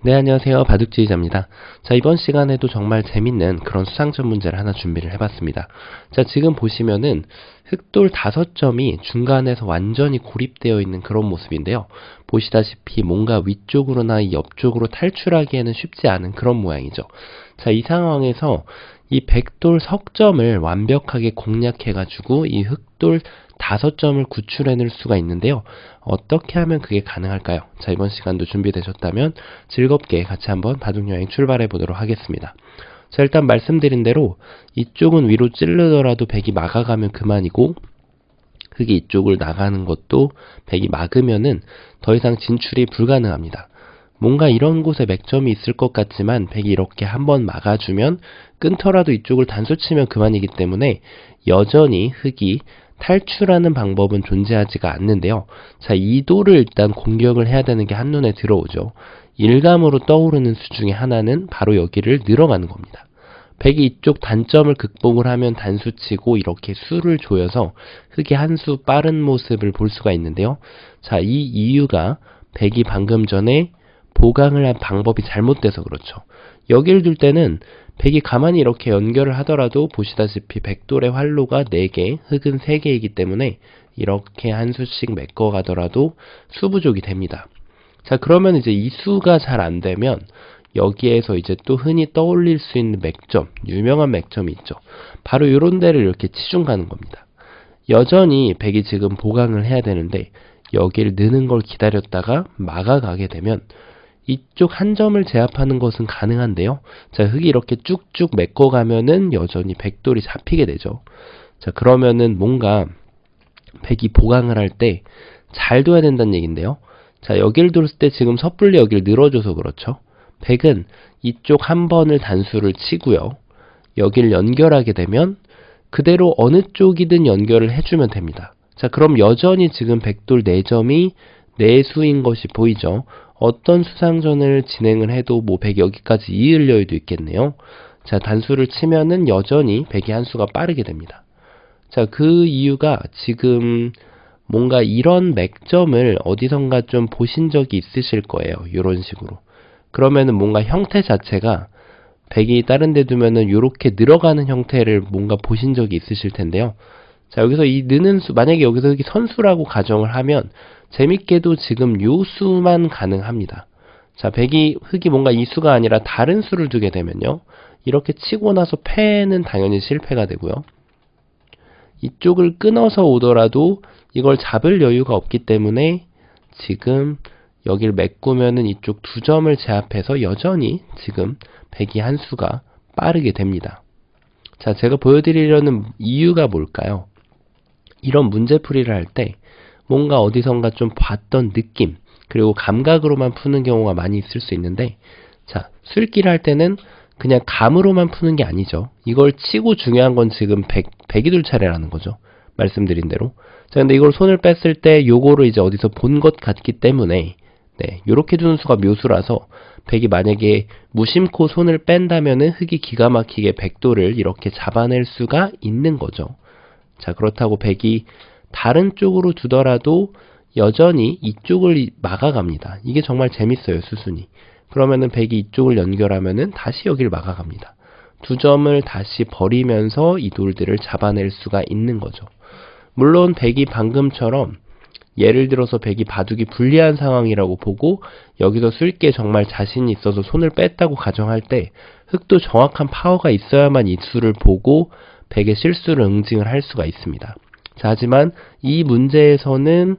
네, 안녕하세요. 바둑지휘자입니다. 자, 이번 시간에도 정말 재밌는 그런 수상점 문제를 하나 준비를 해봤습니다. 자, 지금 보시면은 흑돌 5점이 중간에서 완전히 고립되어 있는 그런 모습인데요. 보시다시피 뭔가 위쪽으로나 옆쪽으로 탈출하기에는 쉽지 않은 그런 모양이죠. 자, 이 상황에서 이 백돌 석점을 완벽하게 공략해가지고 이 흑돌 5점을 구출해낼 수가 있는데요. 어떻게 하면 그게 가능할까요? 자, 이번 시간도 준비되셨다면 즐겁게 같이 한번 바둑여행 출발해 보도록 하겠습니다. 자, 일단 말씀드린 대로 이쪽은 위로 찌르더라도 백이 막아가면 그만이고, 흑이 이쪽을 나가는 것도 백이 막으면은 더 이상 진출이 불가능합니다. 뭔가 이런 곳에 맥점이 있을 것 같지만 백이 이렇게 한번 막아주면 끊더라도 이쪽을 단수 치면 그만이기 때문에 여전히 흑이 탈출하는 방법은 존재하지가 않는데요. 자, 이 도를 일단 공격을 해야 되는 게 한눈에 들어오죠. 일감으로 떠오르는 수 중에 하나는 바로 여기를 늘어가는 겁니다. 백이 이쪽 단점을 극복을 하면 단수치고 이렇게 수를 조여서 흑이 한 수 빠른 모습을 볼 수가 있는데요. 자, 이 이유가 백이 방금 전에 보강을 한 방법이 잘못돼서 그렇죠. 여기를 둘 때는 백이 가만히 이렇게 연결을 하더라도 보시다시피 백돌의 활로가 4개, 흑은 3개이기 때문에 이렇게 한 수씩 메꿔가더라도 수 부족이 됩니다. 자, 그러면 이제 이 수가 잘 안 되면 여기에서 이제 또 흔히 떠올릴 수 있는 맥점, 유명한 맥점이 있죠. 바로 이런 데를 이렇게 치중 가는 겁니다. 여전히 백이 지금 보강을 해야 되는데 여기를 느는 걸 기다렸다가 막아가게 되면 이쪽 한 점을 제압하는 것은 가능한데요. 자, 흑이 이렇게 쭉쭉 메꿔가면은 여전히 백돌이 잡히게 되죠. 자, 그러면은 뭔가 백이 보강을 할 때 잘 둬야 된다는 얘기인데요. 자, 여기를 뒀을 때 지금 섣불리 여기를 늘어줘서 그렇죠. 백은 이쪽 한 번을 단수를 치고요. 여기를 연결하게 되면 그대로 어느 쪽이든 연결을 해주면 됩니다. 자, 그럼 여전히 지금 백돌 4점이 내수인 것이 보이죠. 어떤 수상전을 진행을 해도 뭐 백이 여기까지 이을 여유도 있겠네요. 자, 단수를 치면은 여전히 백이 한 수가 빠르게 됩니다. 자, 그 이유가 지금 뭔가 이런 맥점을 어디선가 좀 보신 적이 있으실 거예요. 이런 식으로. 그러면은 뭔가 형태 자체가 백이 다른 데 두면은 요렇게 늘어가는 형태를 뭔가 보신 적이 있으실 텐데요. 자, 여기서 이 느는 수, 만약에 여기서 이 선수라고 가정을 하면 재밌게도 지금 요 수만 가능합니다. 자, 흑이 뭔가 이 수가 아니라 다른 수를 두게 되면요. 이렇게 치고 나서 패는 당연히 실패가 되고요. 이쪽을 끊어서 오더라도 이걸 잡을 여유가 없기 때문에 지금 여기를 메꾸면은 이쪽 2점을 제압해서 여전히 지금 백이 한 수가 빠르게 됩니다. 자, 제가 보여드리려는 이유가 뭘까요? 이런 문제풀이를 할 때 뭔가 어디선가 좀 봤던 느낌, 그리고 감각으로만 푸는 경우가 많이 있을 수 있는데, 자, 술기를 할 때는 그냥 감으로만 푸는 게 아니죠. 이걸 치고 중요한 건 지금 백이 둘 차례라는 거죠. 말씀드린 대로. 자, 근데 이걸 손을 뺐을 때 요거를 이제 어디서 본 것 같기 때문에, 네, 요렇게 두는 수가 묘수라서 백이 만약에 무심코 손을 뺀다면은 흑이 기가 막히게 백돌을 이렇게 잡아낼 수가 있는 거죠. 자, 그렇다고 백이 다른 쪽으로 두더라도 여전히 이쪽을 막아갑니다. 이게 정말 재밌어요, 수순이. 그러면은 백이 이쪽을 연결하면은 다시 여기를 막아갑니다. 2점을 다시 버리면서 이 돌들을 잡아낼 수가 있는 거죠. 물론 백이 방금처럼 예를 들어서 백이 바둑이 불리한 상황이라고 보고 여기서 쓸게 정말 자신이 있어서 손을 뺐다고 가정할 때 흑도 정확한 파워가 있어야만 이 수를 보고 백의 실수를 응징을 할 수가 있습니다. 자, 하지만 이 문제에서는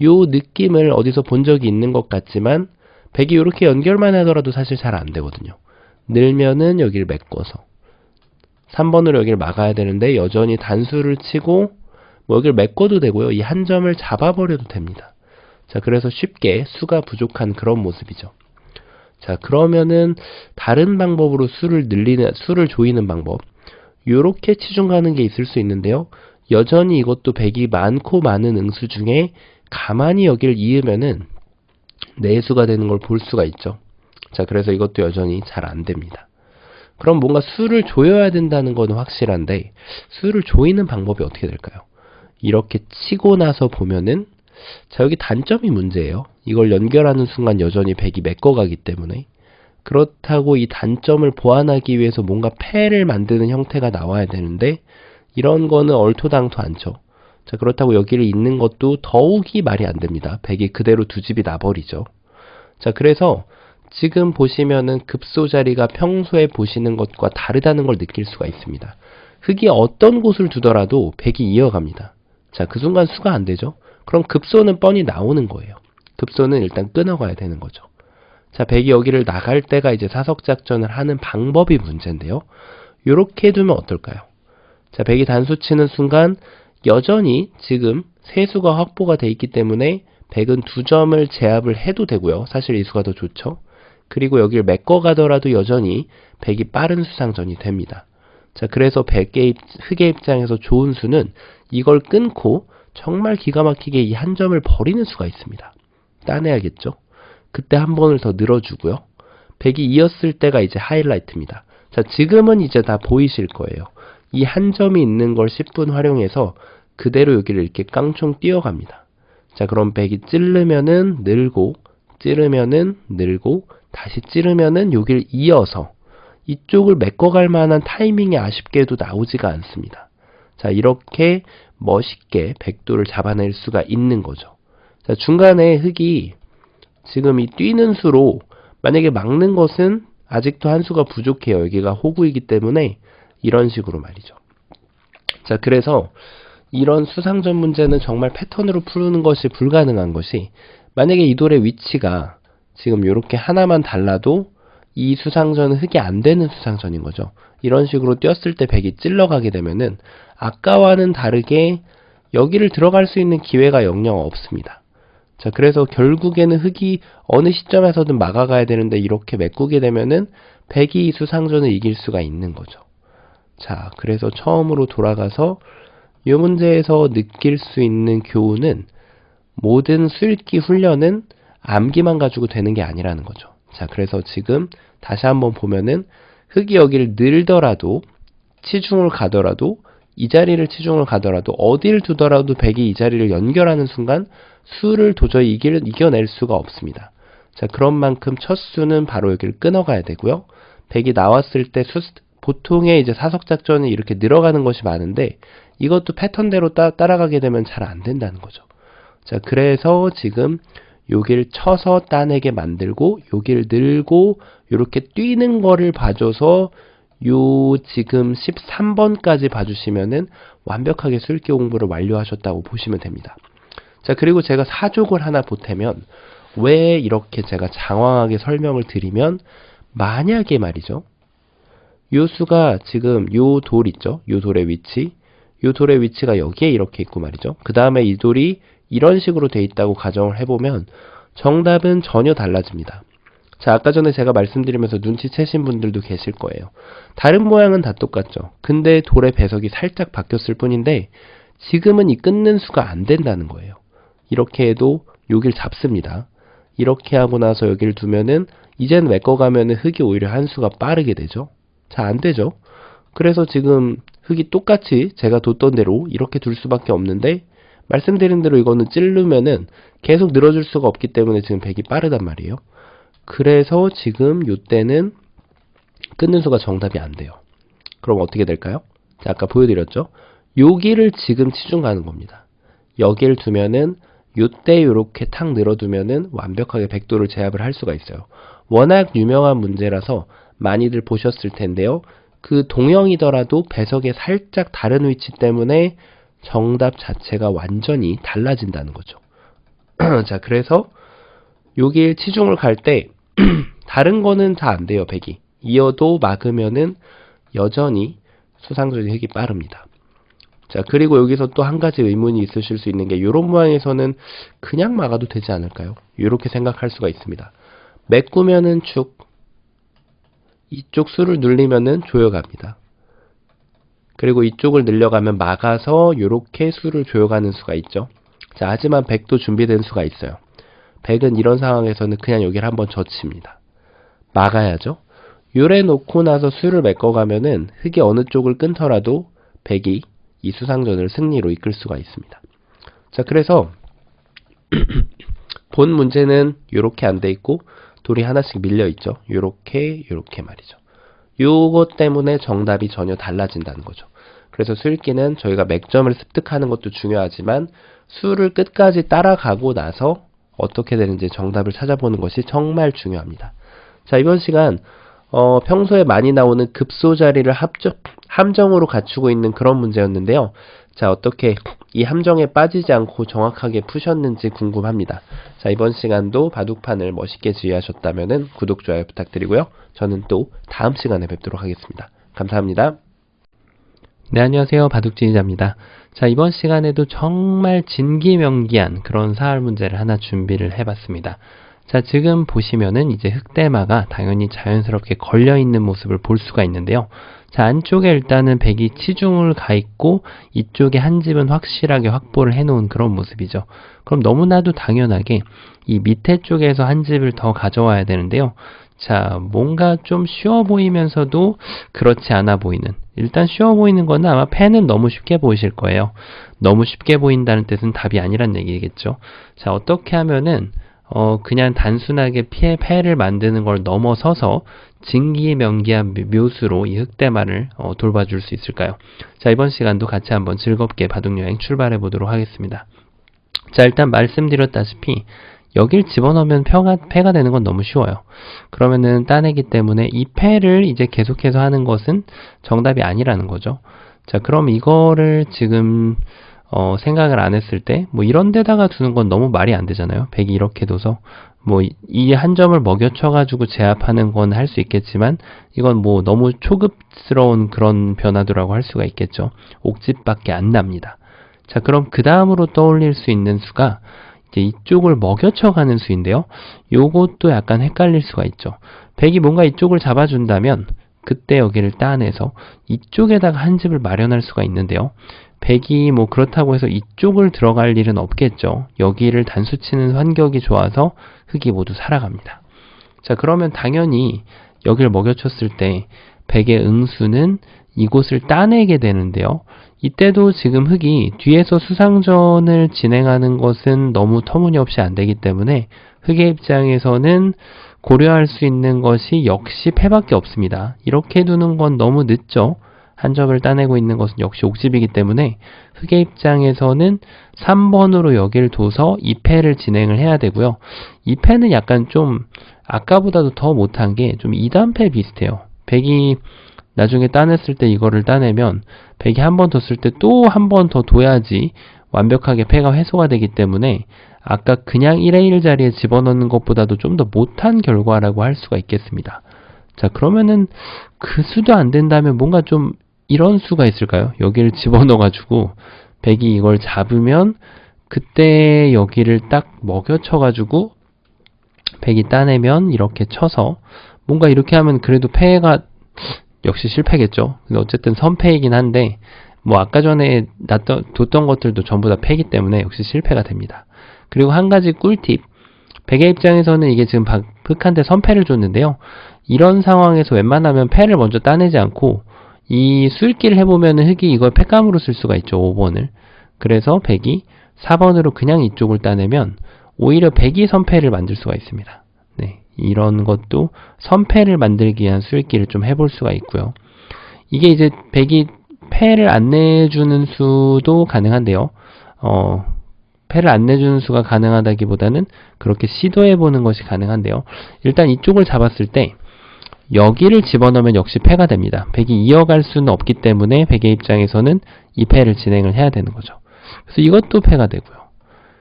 요 느낌을 어디서 본 적이 있는 것 같지만 백이 이렇게 연결만 하더라도 사실 잘 안 되거든요. 늘면은 여기를 메꿔서 3번으로 여기를 막아야 되는데 여전히 단수를 치고 뭐 여기를 메꿔도 되고요. 이 한 점을 잡아버려도 됩니다. 자, 그래서 쉽게 수가 부족한 그런 모습이죠. 자, 그러면은 다른 방법으로 수를 조이는 방법, 요렇게 치중 가는 게 있을 수 있는데요. 여전히 이것도 백이 많고 많은 응수 중에 가만히 여기를 이으면은 내수가 되는 걸 볼 수가 있죠. 자, 그래서 이것도 여전히 잘 안 됩니다. 그럼 뭔가 수를 조여야 된다는 건 확실한데 수를 조이는 방법이 어떻게 될까요? 이렇게 치고 나서 보면은, 자, 여기 단점이 문제예요. 이걸 연결하는 순간 여전히 백이 메꿔가기 때문에. 그렇다고 이 단점을 보완하기 위해서 뭔가 패를 만드는 형태가 나와야 되는데 이런 거는 얼토당토 않죠. 자, 그렇다고 여기를 잇는 것도 더욱이 말이 안 됩니다. 백이 그대로 두 집이 나버리죠. 자, 그래서 지금 보시면은 급소 자리가 평소에 보시는 것과 다르다는 걸 느낄 수가 있습니다. 흙이 어떤 곳을 두더라도 백이 이어갑니다. 자, 그 순간 수가 안 되죠. 그럼 급소는 뻔히 나오는 거예요. 급소는 일단 끊어가야 되는 거죠. 자, 백이 여기를 나갈 때가 이제 사석작전을 하는 방법이 문제인데요. 요렇게 두면 어떨까요? 자, 백이 단수 치는 순간 여전히 지금 세수가 확보가 돼 있기 때문에 백은 2점을 제압을 해도 되고요. 사실 이 수가 더 좋죠. 그리고 여기를 메꿔가더라도 여전히 백이 빠른 수상전이 됩니다. 자, 그래서 흑의 입장에서 좋은 수는 이걸 끊고 정말 기가 막히게 이 한 점을 버리는 수가 있습니다. 따내야겠죠? 그때 한 번을 더 늘어주고요. 백이 이었을 때가 이제 하이라이트입니다. 자, 지금은 이제 다 보이실 거예요. 이 한 점이 있는 걸 10분 활용해서 그대로 여기를 이렇게 깡총 뛰어갑니다. 자, 그럼 백이 찌르면은 늘고, 찌르면은 늘고, 다시 찌르면은 여기를 이어서 이쪽을 메꿔갈 만한 타이밍이 아쉽게도 나오지가 않습니다. 자, 이렇게 멋있게 백도를 잡아낼 수가 있는 거죠. 자, 중간에 흙이 지금 이 뛰는 수로 만약에 막는 것은 아직도 한 수가 부족해요. 여기가 호구이기 때문에 이런 식으로 말이죠. 자, 그래서 이런 수상전 문제는 정말 패턴으로 푸는 것이 불가능한 것이 만약에 이 돌의 위치가 지금 이렇게 하나만 달라도 이 수상전은 흙이 안 되는 수상전인 거죠. 이런 식으로 뛰었을 때 백이 찔러가게 되면은 아까와는 다르게 여기를 들어갈 수 있는 기회가 영영 없습니다. 자, 그래서 결국에는 흙이 어느 시점에서든 막아가야 되는데 이렇게 메꾸게 되면은 백이 이 수상전을 이길 수가 있는 거죠. 자, 그래서 처음으로 돌아가서 이 문제에서 느낄 수 있는 교훈은 모든 수읽기 훈련은 암기만 가지고 되는 게 아니라는 거죠. 자, 그래서 지금 다시 한번 보면은 흙이 여기를 늘더라도 치중을 가더라도 이 자리를 치중을 가더라도 어디를 두더라도 백이 이 자리를 연결하는 순간 수를 도저히 이겨낼 수가 없습니다. 자, 그런 만큼 첫 수는 바로 여기를 끊어가야 되고요. 백이 나왔을 때 보통의 이제 사석작전이 이렇게 늘어가는 것이 많은데 이것도 패턴대로 따라가게 되면 잘 안 된다는 거죠. 자, 그래서 지금 여기를 쳐서 따내게 만들고 여기를 늘고 이렇게 뛰는 거를 봐줘서 요 지금 13번까지 봐주시면은 완벽하게 수읽기 공부를 완료하셨다고 보시면 됩니다. 자, 그리고 제가 사족을 하나 보태면 왜 이렇게 제가 장황하게 설명을 드리면 만약에 말이죠. 요 수가 지금 요 돌 있죠. 요 돌의 위치. 요 돌의 위치가 여기에 이렇게 있고 말이죠. 그 다음에 이 돌이 이런 식으로 돼 있다고 가정을 해보면 정답은 전혀 달라집니다. 자, 아까 전에 제가 말씀드리면서 눈치채신 분들도 계실 거예요. 다른 모양은 다 똑같죠. 근데 돌의 배석이 살짝 바뀌었을 뿐인데 지금은 이 끊는 수가 안 된다는 거예요. 이렇게 해도 여길 잡습니다. 이렇게 하고 나서 여기를 두면은 이젠 메꿔가면은 흙이 오히려 한 수가 빠르게 되죠. 자, 안 되죠. 그래서 지금 흙이 똑같이 제가 뒀던 대로 이렇게 둘 수밖에 없는데 말씀드린 대로 이거는 찌르면은 계속 늘어줄 수가 없기 때문에 지금 백이 빠르단 말이에요. 그래서 지금 요때는 끊는 수가 정답이 안 돼요. 그럼 어떻게 될까요? 자, 아까 보여드렸죠? 여기를 지금 치중 가는 겁니다. 여기를 두면은 요때 요렇게 탁 늘어두면은 완벽하게 백도를 제압을 할 수가 있어요. 워낙 유명한 문제라서 많이들 보셨을 텐데요. 그 동형이더라도 배석의 살짝 다른 위치 때문에 정답 자체가 완전히 달라진다는 거죠. 자, 그래서 여기에 치중을 갈 때 다른 거는 다 안 돼요. 백이 이어도 막으면은 여전히 수상전이 흙이 빠릅니다. 자, 그리고 여기서 또 한 가지 의문이 있으실 수 있는 게 이런 모양에서는 그냥 막아도 되지 않을까요? 이렇게 생각할 수가 있습니다. 메꾸면은 축, 이쪽 수를 눌리면은 조여갑니다. 그리고 이쪽을 늘려가면 막아서 이렇게 수를 조여가는 수가 있죠. 자, 하지만 백도 준비된 수가 있어요. 백은 이런 상황에서는 그냥 여기를 한번 젖힙니다. 막아야죠. 요래 놓고 나서 수를 메꿔가면은 흙이 어느 쪽을 끊더라도 백이 이 수상전을 승리로 이끌 수가 있습니다. 자, 그래서 본 문제는 이렇게 안 돼 있고 돌이 하나씩 밀려있죠. 요렇게 말이죠. 요것 때문에 정답이 전혀 달라진다는 거죠. 그래서 수읽기는 저희가 맥점을 습득하는 것도 중요하지만 수를 끝까지 따라가고 나서 어떻게 되는지 정답을 찾아보는 것이 정말 중요합니다. 자, 이번 시간 평소에 많이 나오는 급소 자리를 함정으로 갖추고 있는 그런 문제였는데요. 자, 어떻게 이 함정에 빠지지 않고 정확하게 푸셨는지 궁금합니다. 자, 이번 시간도 바둑판을 멋있게 지휘하셨다면 구독, 좋아요 부탁드리고요. 저는 또 다음 시간에 뵙도록 하겠습니다. 감사합니다. 네, 안녕하세요. 바둑지휘자입니다. 자, 이번 시간에도 정말 진기명기한 그런 사활 문제를 하나 준비를 해봤습니다. 자, 지금 보시면은 이제 흑대마가 당연히 자연스럽게 걸려있는 모습을 볼 수가 있는데요. 자, 안쪽에 일단은 백이 치중을 가 있고 이쪽에 한 집은 확실하게 확보를 해놓은 그런 모습이죠. 그럼 너무나도 당연하게 이 밑에 쪽에서 한 집을 더 가져와야 되는데요. 자, 뭔가 좀 쉬워 보이면서도 그렇지 않아 보이는, 일단 쉬워 보이는 거는 아마 패는 너무 쉽게 보이실 거예요. 너무 쉽게 보인다는 뜻은 답이 아니란 얘기겠죠. 자, 어떻게 하면은 그냥 단순하게 패를 만드는 걸 넘어서서 진기명기한 묘수로 이 흑대마를 돌봐줄 수 있을까요? 자, 이번 시간도 같이 한번 즐겁게 바둑여행 출발해 보도록 하겠습니다. 자, 일단 말씀드렸다시피 여길 집어넣으면 패가 되는 건 너무 쉬워요. 그러면은 따내기 때문에 이 패를 이제 계속해서 하는 것은 정답이 아니라는 거죠. 자, 그럼 이거를 지금 생각을 안 했을 때 뭐 이런 데다가 두는 건 너무 말이 안 되잖아요. 백이 이렇게 둬서 뭐 이 한 점을 먹여쳐 가지고 제압하는 건 할 수 있겠지만 이건 뭐 너무 초급스러운 그런 변화도라고 할 수가 있겠죠. 옥집밖에 안 납니다. 자, 그럼 그 다음으로 떠올릴 수 있는 수가 이제 이쪽을 먹여쳐 가는 수인데요. 요것도 약간 헷갈릴 수가 있죠. 백이 뭔가 이쪽을 잡아준다면 그때 여기를 따내서 이쪽에다가 한 집을 마련할 수가 있는데요. 백이 뭐 그렇다고 해서 이쪽을 들어갈 일은 없겠죠. 여기를 단수치는 환경이 좋아서 흑이 모두 살아갑니다. 자, 그러면 당연히 여기를 먹여쳤을 때 백의 응수는 이곳을 따내게 되는데요. 이때도 지금 흑이 뒤에서 수상전을 진행하는 것은 너무 터무니없이 안 되기 때문에 흑의 입장에서는 고려할 수 있는 것이 역시 패밖에 없습니다. 이렇게 두는 건 너무 늦죠. 한 점을 따내고 있는 것은 역시 옥집이기 때문에 흑의 입장에서는 3번으로 여기를 둬서 2패를 진행을 해야 되고요. 2패는 약간 좀 아까보다도 더 못한 게 좀 2단패 비슷해요. 백이 나중에 따냈을 때 이거를 따내면 백이 한 번 더 쓸 때 또 한 번 더 둬야지 완벽하게 패가 회수가 되기 때문에 아까 그냥 1의 1 자리에 집어넣는 것보다도 좀 더 못한 결과라고 할 수가 있겠습니다. 자, 그러면은 그 수도 안 된다면 뭔가 좀 이런 수가 있을까요? 여기를 집어넣어가지고 백이 이걸 잡으면 그때 여기를 딱 먹여쳐가지고 백이 따내면 이렇게 쳐서 뭔가 이렇게 하면 그래도 패가 역시 실패겠죠. 근데 어쨌든 선패이긴 한데 뭐 아까 전에 뒀던 것들도 전부 다 패이기 때문에 역시 실패가 됩니다. 그리고 한 가지 꿀팁. 백의 입장에서는 이게 지금 흑한테 선패를 줬는데요. 이런 상황에서 웬만하면 패를 먼저 따내지 않고 이 수읽기를 해보면은 흑이 이걸 패감으로 쓸 수가 있죠. 5번을. 그래서 백이 4번으로 그냥 이쪽을 따내면 오히려 백이 선패를 만들 수가 있습니다. 네, 이런 것도 선패를 만들기 위한 수읽기를 좀 해볼 수가 있고요. 이게 이제 백이 패를 안 내주는 수도 가능한데요. 패를 안 내주는 수가 가능하다기보다는 그렇게 시도해보는 것이 가능한데요. 일단 이쪽을 잡았을 때 여기를 집어넣으면 역시 패가 됩니다. 백이 이어갈 수는 없기 때문에 백의 입장에서는 이 패를 진행을 해야 되는 거죠. 그래서 이것도 패가 되고요.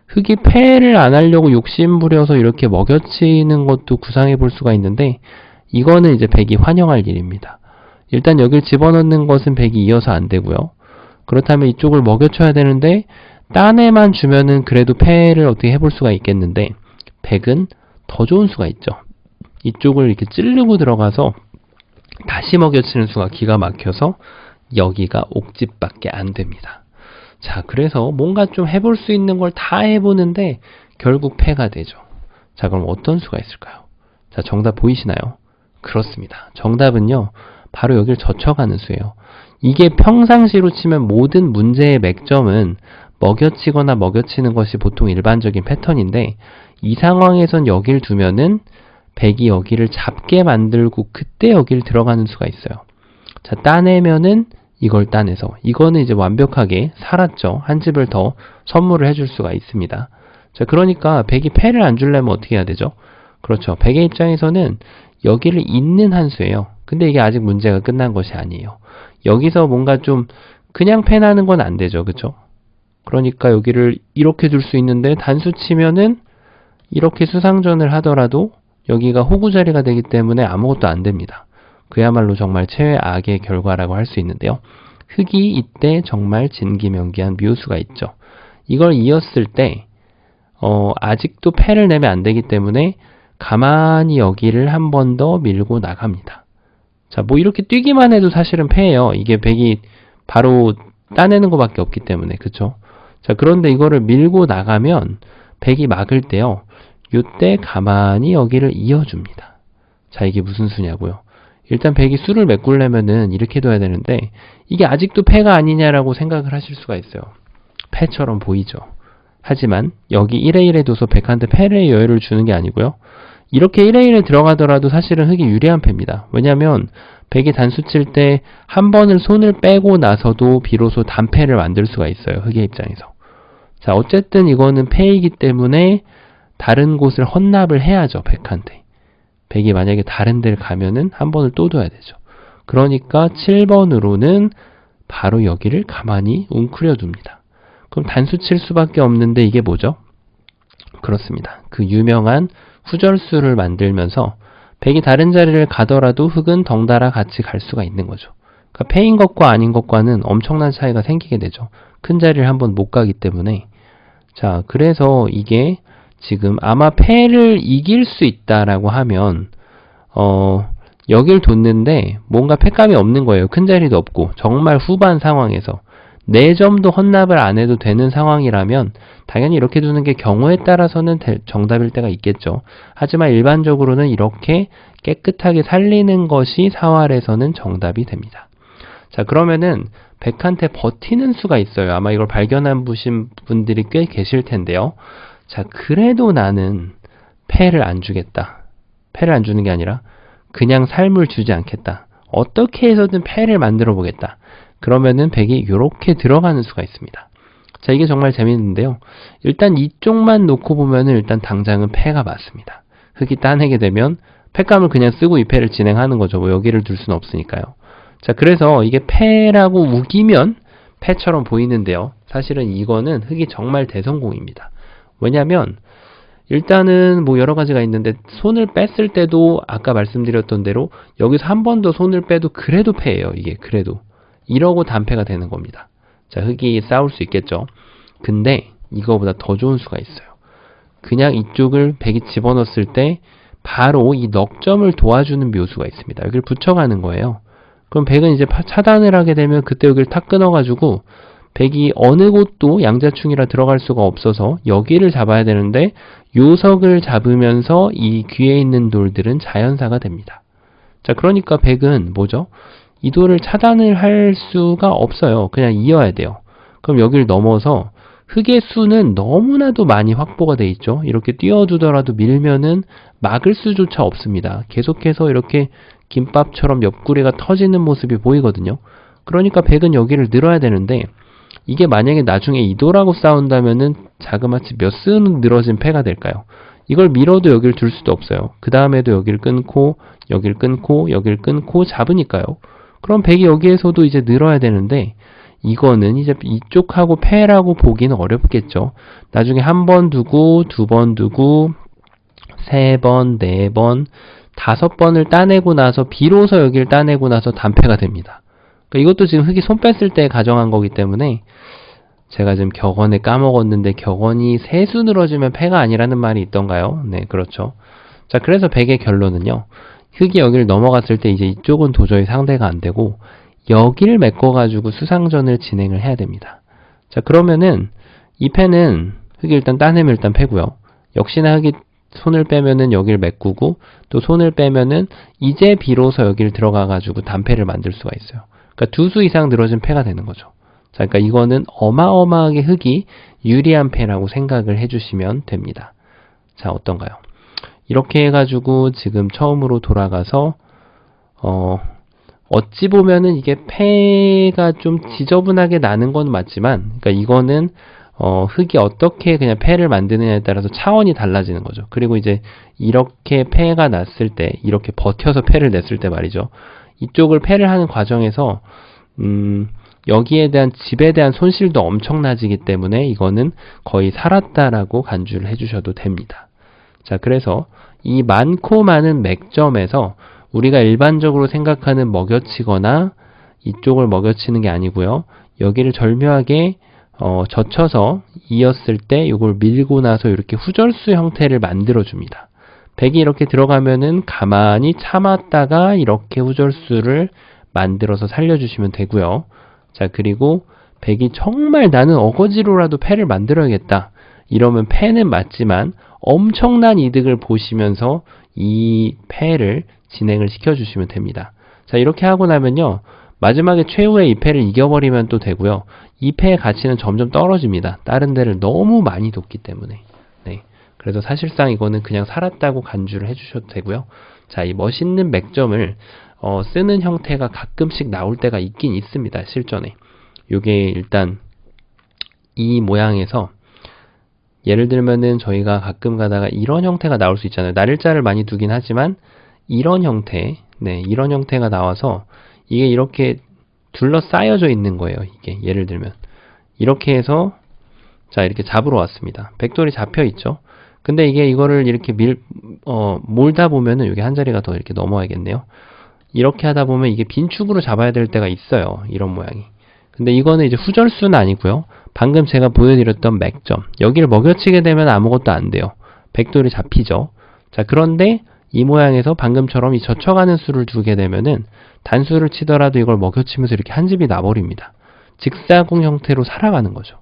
흑이 패를 안 하려고 욕심부려서 이렇게 먹여치는 것도 구상해 볼 수가 있는데 이거는 이제 백이 환영할 일입니다. 일단 여기를 집어넣는 것은 백이 이어서 안 되고요. 그렇다면 이쪽을 먹여쳐야 되는데 딴에만 주면은 그래도 패를 어떻게 해볼 수가 있겠는데 백은 더 좋은 수가 있죠. 이쪽을 이렇게 찌르고 들어가서 다시 먹여치는 수가 기가 막혀서 여기가 옥집밖에 안 됩니다. 자, 그래서 뭔가 좀 해볼 수 있는 걸 다 해보는데 결국 패가 되죠. 자, 그럼 어떤 수가 있을까요? 자, 정답 보이시나요? 그렇습니다. 정답은요, 바로 여기를 젖혀가는 수예요. 이게 평상시로 치면 모든 문제의 맥점은 먹여치거나 먹여치는 것이 보통 일반적인 패턴인데 이 상황에선 여길 두면은 백이 여기를 잡게 만들고 그때 여기를 들어가는 수가 있어요. 자, 따내면은 이걸 따내서 이거는 이제 완벽하게 살았죠. 한 집을 더 선물을 해줄 수가 있습니다. 자, 그러니까 백이 패를 안 주려면 어떻게 해야 되죠? 그렇죠. 백의 입장에서는 여기를 잇는 한 수예요. 근데 이게 아직 문제가 끝난 것이 아니에요. 여기서 뭔가 좀 그냥 패 나는 건 안 되죠. 그쵸? 그러니까 여기를 이렇게 둘 수 있는데 단수 치면은 이렇게 수상전을 하더라도 여기가 호구 자리가 되기 때문에 아무것도 안 됩니다. 그야말로 정말 최악의 결과라고 할 수 있는데요. 흑이 이때 정말 진기명기한 묘수가 있죠. 이걸 이었을 때 아직도 패를 내면 안 되기 때문에 가만히 여기를 한 번 더 밀고 나갑니다. 자, 뭐 이렇게 뛰기만 해도 사실은 패예요. 이게 백이 바로 따내는 것밖에 없기 때문에. 그쵸? 자, 그런데 이거를 밀고 나가면 백이 막을 때요. 요때 가만히 여기를 이어줍니다. 자, 이게 무슨 수냐고요? 일단 백이 수를 메꾸려면은 이렇게 둬야 되는데 이게 아직도 패가 아니냐라고 생각을 하실 수가 있어요. 패처럼 보이죠. 하지만 여기 1에 1에 둬서 백한테 패의 여유를 주는 게 아니고요. 이렇게 1에 1에 들어가더라도 사실은 흑이 유리한 패입니다. 왜냐하면 백이 단수 칠 때 한 번을 손을 빼고 나서도 비로소 단패를 만들 수가 있어요. 흑의 입장에서. 자, 어쨌든 이거는 패이기 때문에 다른 곳을 헌납을 해야죠. 백한테. 백이 만약에 다른 데를 가면은 한 번을 또 둬야 되죠. 그러니까 7번으로는 바로 여기를 가만히 웅크려 둡니다. 그럼 단수 칠 수밖에 없는데 이게 뭐죠? 그렇습니다. 그 유명한 후절수를 만들면서 백이 다른 자리를 가더라도 흑은 덩달아 같이 갈 수가 있는 거죠. 그러니까 패인 것과 아닌 것과는 엄청난 차이가 생기게 되죠. 큰 자리를 한번 못 가기 때문에. 자, 그래서 이게 지금 아마 패를 이길 수 있다라고 하면 여길 뒀는데 뭔가 패감이 없는 거예요. 큰 자리도 없고 정말 후반 상황에서 4점도 헌납을 안 해도 되는 상황이라면 당연히 이렇게 두는 게 경우에 따라서는 정답일 때가 있겠죠. 하지만 일반적으로는 이렇게 깨끗하게 살리는 것이 사활에서는 정답이 됩니다. 자, 그러면은 백한테 버티는 수가 있어요. 아마 이걸 발견한 분들이 꽤 계실 텐데요. 자, 그래도 나는 패를 안 주겠다. 패를 안 주는 게 아니라 그냥 삶을 주지 않겠다. 어떻게 해서든 패를 만들어 보겠다. 그러면은 백이 이렇게 들어가는 수가 있습니다. 자, 이게 정말 재밌는데요. 일단 이쪽만 놓고 보면은 일단 당장은 패가 맞습니다. 흑이 따내게 되면 패감을 그냥 쓰고 이 패를 진행하는 거죠. 뭐 여기를 둘 수는 없으니까요. 자, 그래서 이게 패라고 우기면 패처럼 보이는데요. 사실은 이거는 흑이 정말 대성공입니다. 왜냐면 일단은 뭐 여러 가지가 있는데 손을 뺐을 때도 아까 말씀드렸던 대로 여기서 한 번 더 손을 빼도 그래도 패예요. 이게 그래도. 이러고 단패가 되는 겁니다. 자, 흑이 싸울 수 있겠죠. 근데 이거보다 더 좋은 수가 있어요. 그냥 이쪽을 백이 집어넣었을 때 바로 이 넉점을 도와주는 묘수가 있습니다. 여기를 붙여가는 거예요. 그럼 백은 이제 차단을 하게 되면 그때 여기를 탁 끊어가지고 백이 어느 곳도 양자충이라 들어갈 수가 없어서 여기를 잡아야 되는데 요석을 잡으면서 이 귀에 있는 돌들은 자연사가 됩니다. 자, 그러니까 백은 뭐죠? 이 돌을 차단을 할 수가 없어요. 그냥 이어야 돼요. 그럼 여기를 넘어서 흑의 수는 너무나도 많이 확보가 돼 있죠. 이렇게 띄워두더라도 밀면은 막을 수조차 없습니다. 계속해서 이렇게 김밥처럼 옆구리가 터지는 모습이 보이거든요. 그러니까 백은 여기를 늘어야 되는데 이게 만약에 나중에 이돌하고 싸운다면은 자그마치 몇 수는 늘어진 패가 될까요? 이걸 밀어도 여기를 둘 수도 없어요. 그 다음에도 여기를 끊고 여기를 끊고 여기를 끊고 잡으니까요. 그럼 백이 여기에서도 이제 늘어야 되는데 이거는 이제 이쪽하고 패라고 보기는 어렵겠죠. 나중에 한 번 두고 두 번 두고 3번, 4번, 5번을 따내고 나서 비로소 여기를 따내고 나서 단패가 됩니다. 그러니까 이것도 지금 흑이 손 뺐을 때 가정한 거기 때문에 제가 지금 격언에 까먹었는데 격언이 세수 늘어지면 패가 아니라는 말이 있던가요? 네, 그렇죠. 자, 그래서 백의 결론은요. 흑이 여기를 넘어갔을 때 이제 이쪽은 도저히 상대가 안 되고 여기를 메꿔가지고 수상전을 진행을 해야 됩니다. 자, 그러면은 이 패는 흑이 일단 따내면 일단 패고요. 역시나 흑이 손을 빼면은 여기를 메꾸고 또 손을 빼면은 이제 비로소 여기를 들어가가지고 단패를 만들 수가 있어요. 그러니까 2수 이상 늘어진 패가 되는 거죠. 자, 그러니까 이거는 어마어마하게 흑이 유리한 패라고 생각을 해주시면 됩니다. 자, 어떤가요? 이렇게 해가지고 지금 처음으로 돌아가서 어찌 보면은 이게 폐가 좀 지저분하게 나는 건 맞지만, 그러니까 이거는 흙이 어떻게 그냥 폐를 만드느냐에 따라서 차원이 달라지는 거죠. 그리고 이제 이렇게 폐가 났을 때, 이렇게 버텨서 폐를 냈을 때 말이죠. 이쪽을 폐를 하는 과정에서 여기에 대한 집에 대한 손실도 엄청나지기 때문에 이거는 거의 살았다라고 간주를 해주셔도 됩니다. 자, 그래서 이 많고 많은 맥점에서 우리가 일반적으로 생각하는 먹여치거나 이쪽을 먹여치는 게 아니고요. 여기를 절묘하게 젖혀서 이었을 때 이걸 밀고 나서 이렇게 후절수 형태를 만들어 줍니다. 백이 이렇게 들어가면은 가만히 참았다가 이렇게 후절수를 만들어서 살려주시면 되고요. 자, 그리고 백이 정말 나는 어거지로라도 패를 만들어야겠다. 이러면 패는 맞지만 엄청난 이득을 보시면서 이 패를 진행을 시켜주시면 됩니다. 자, 이렇게 하고 나면요. 마지막에 최후의 이 패를 이겨버리면 또 되고요. 이 패의 가치는 점점 떨어집니다. 다른 데를 너무 많이 뒀기 때문에. 네. 그래서 사실상 이거는 그냥 살았다고 간주를 해주셔도 되고요. 자, 이 멋있는 맥점을 쓰는 형태가 가끔씩 나올 때가 있긴 있습니다. 실전에. 요게 일단 이 모양에서 예를 들면은 저희가 가끔 가다가 이런 형태가 나올 수 있잖아요. 날일자를 많이 두긴 하지만 이런 형태, 네, 이런 형태가 나와서 이게 이렇게 둘러싸여져 있는 거예요. 이게 예를 들면 이렇게 해서 자, 이렇게 잡으러 왔습니다. 백돌이 잡혀 있죠. 근데 이게 이거를 이렇게 몰다 보면은 이게 한 자리가 더 이렇게 넘어야겠네요. 이렇게 하다 보면 이게 빈축으로 잡아야 될 때가 있어요. 이런 모양이. 근데 이거는 이제 후절수는 아니고요. 방금 제가 보여드렸던 맥점. 여기를 먹여치게 되면 아무것도 안 돼요. 백돌이 잡히죠. 자, 그런데 이 모양에서 방금처럼 이 젖혀가는 수를 두게 되면은 단수를 치더라도 이걸 먹여치면서 이렇게 한 집이 나버립니다. 직사공 형태로 살아가는 거죠.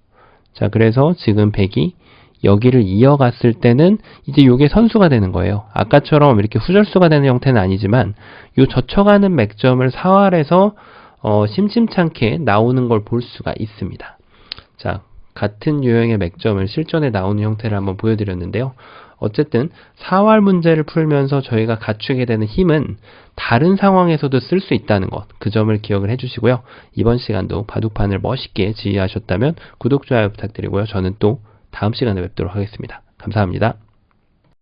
자, 그래서 지금 백이 여기를 이어갔을 때는 이제 이게 선수가 되는 거예요. 아까처럼 이렇게 후절수가 되는 형태는 아니지만 이 젖혀가는 맥점을 사활해서 심심찮게 나오는 걸 볼 수가 있습니다. 자, 같은 유형의 맥점을 실전에 나오는 형태를 한번 보여드렸는데요. 어쨌든 사활 문제를 풀면서 저희가 갖추게 되는 힘은 다른 상황에서도 쓸 수 있다는 것, 그 점을 기억을 해주시고요. 이번 시간도 바둑판을 멋있게 지휘하셨다면 구독, 좋아요 부탁드리고요. 저는 또 다음 시간에 뵙도록 하겠습니다. 감사합니다.